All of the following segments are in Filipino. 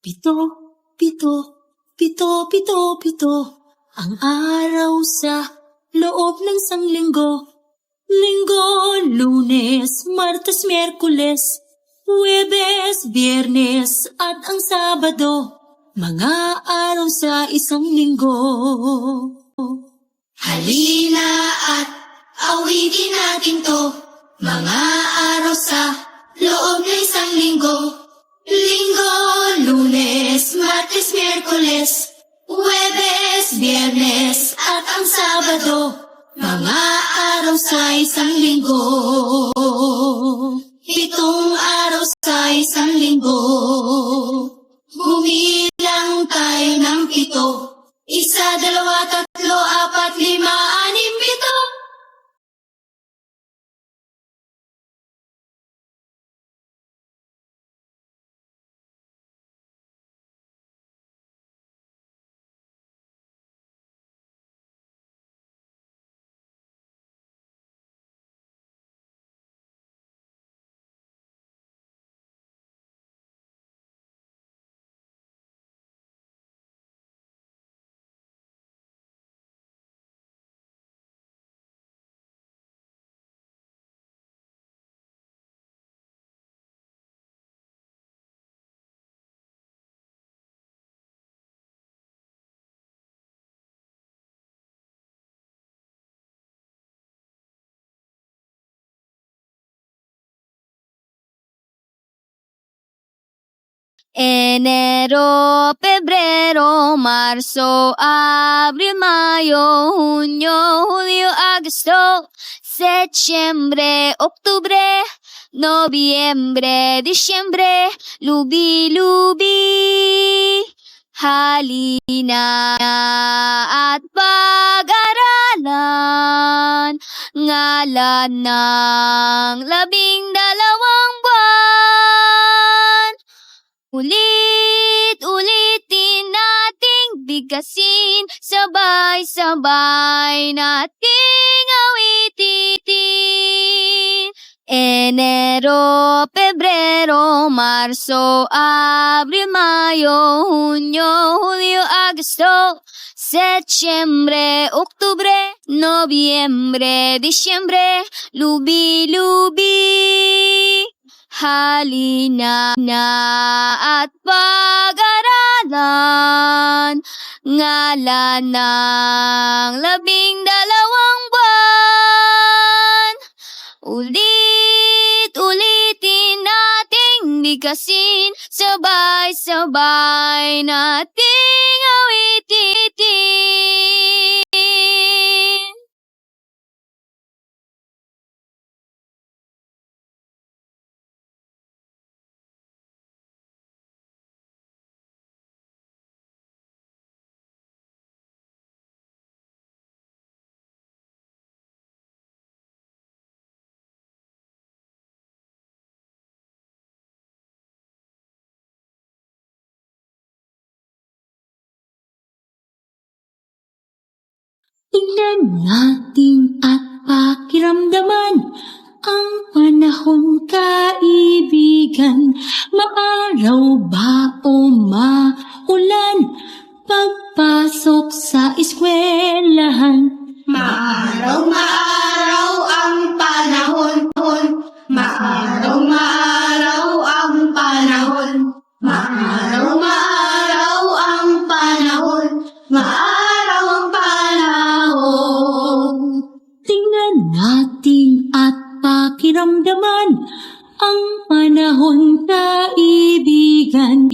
Pito, pito, pito, pito, pito, ang araw sa loob ng sanglinggo. Linggo, Lunes, Martes, Miyerkules, Huwebes, Biyernes at ang Sabado, mga araw sa isang linggo. Halina at awitin natin to, mga araw sa loob ng isang linggo. Linggo, Lunes, Martes, Miyerkules, Huwebes, Biyernes at ang Sabado, mga araw sa isang linggo. Pitong araw sa isang linggo. Bumilang tayo ng pito. Isa, dalawa, tatlo, apat, lima, anim, pito. Enero, Pebrero, Marzo, Abril, Mayo, Junio, Julio, Agosto, Septiembre, Octubre, Nobyembre, Disyembre, lubi-lubi. Halina at pag-aralan ngalan ng 12 buwan. Ulit-ulitin nating bigkasin, sabay-sabay nating awitin. Enero, Pebrero, Marzo, Abril, Mayo, Junio, Julio, Agosto, Septiembre, Octubre, Nobyembre, Disyembre, lubi-lubi. Halina at pag-aralan ngalan ng 12 buwan. Ulit-ulitin nating bigkasin, sabay-sabay nating awitin. Tingnan natin at pakiramdaman ang panahon, kaibigan. Maaraw ba o maulan pagpasok sa eskwelahan? Maaraw ang panahon. Maaraw ang panahon. Maaraw ang panahon. Maaraw ang panahon. Tingnan natin at pakiramdaman ang panahon, kaibigan.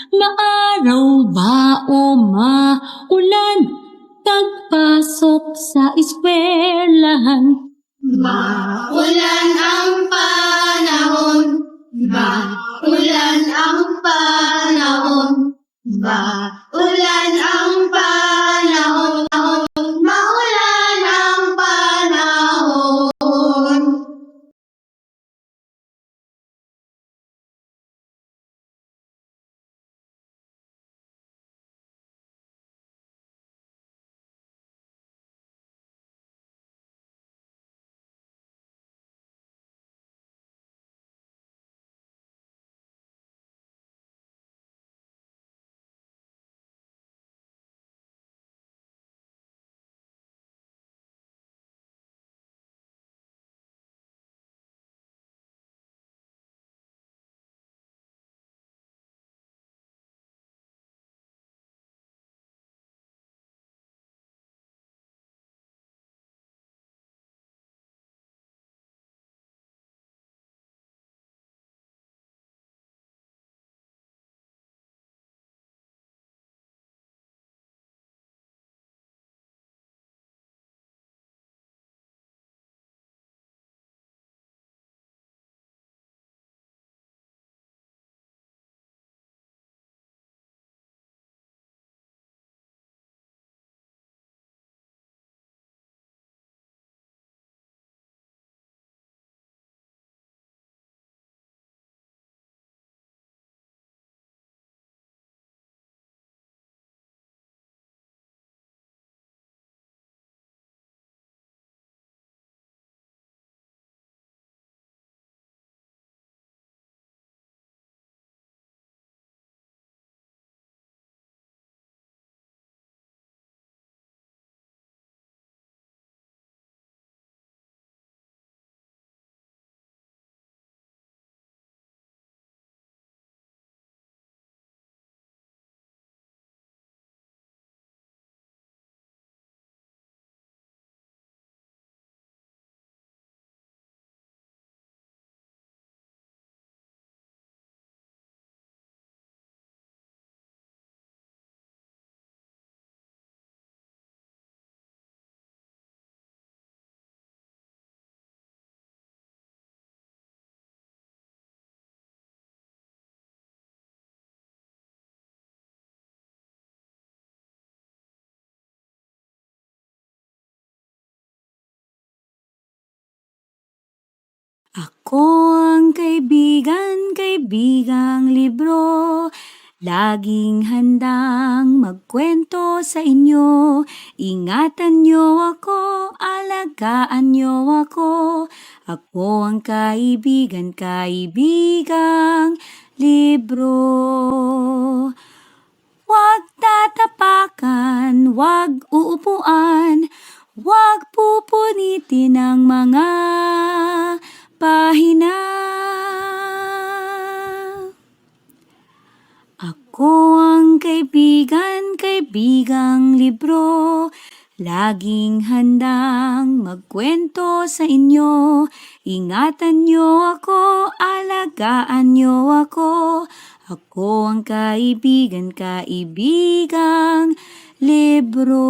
Maaraw ba o maulan pagpasok sa eskwelahan? Ako ang kaibigang libro, laging handang magkwento sa inyo. Ingatan niyo ako, alagaan niyo ako. Ako ang kaibigang libro. Huwag tatapakan, huwag uupuan, huwag pupunitin ang mga pahina. Ako ang kaibigang libro, laging handang magkwento sa inyo. Ingatan niyo ako, alagaan niyo ako. Ako ang kaibigang libro.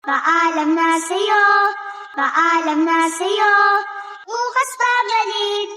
paalam na sa'yo, paalam na sa'yo. Bukas babalik,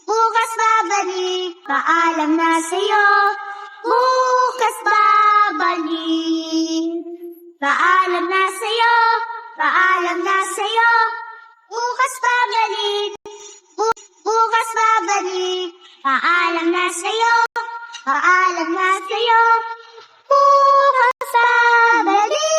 bukas babalik, paalam na sa'yo, bukas babalik. Paalam na sa'yo, paalam na sa'yo, bukas babalik, bukas babalik. Paalam na sa'yo, paalam na sa'yo, bukas babalik.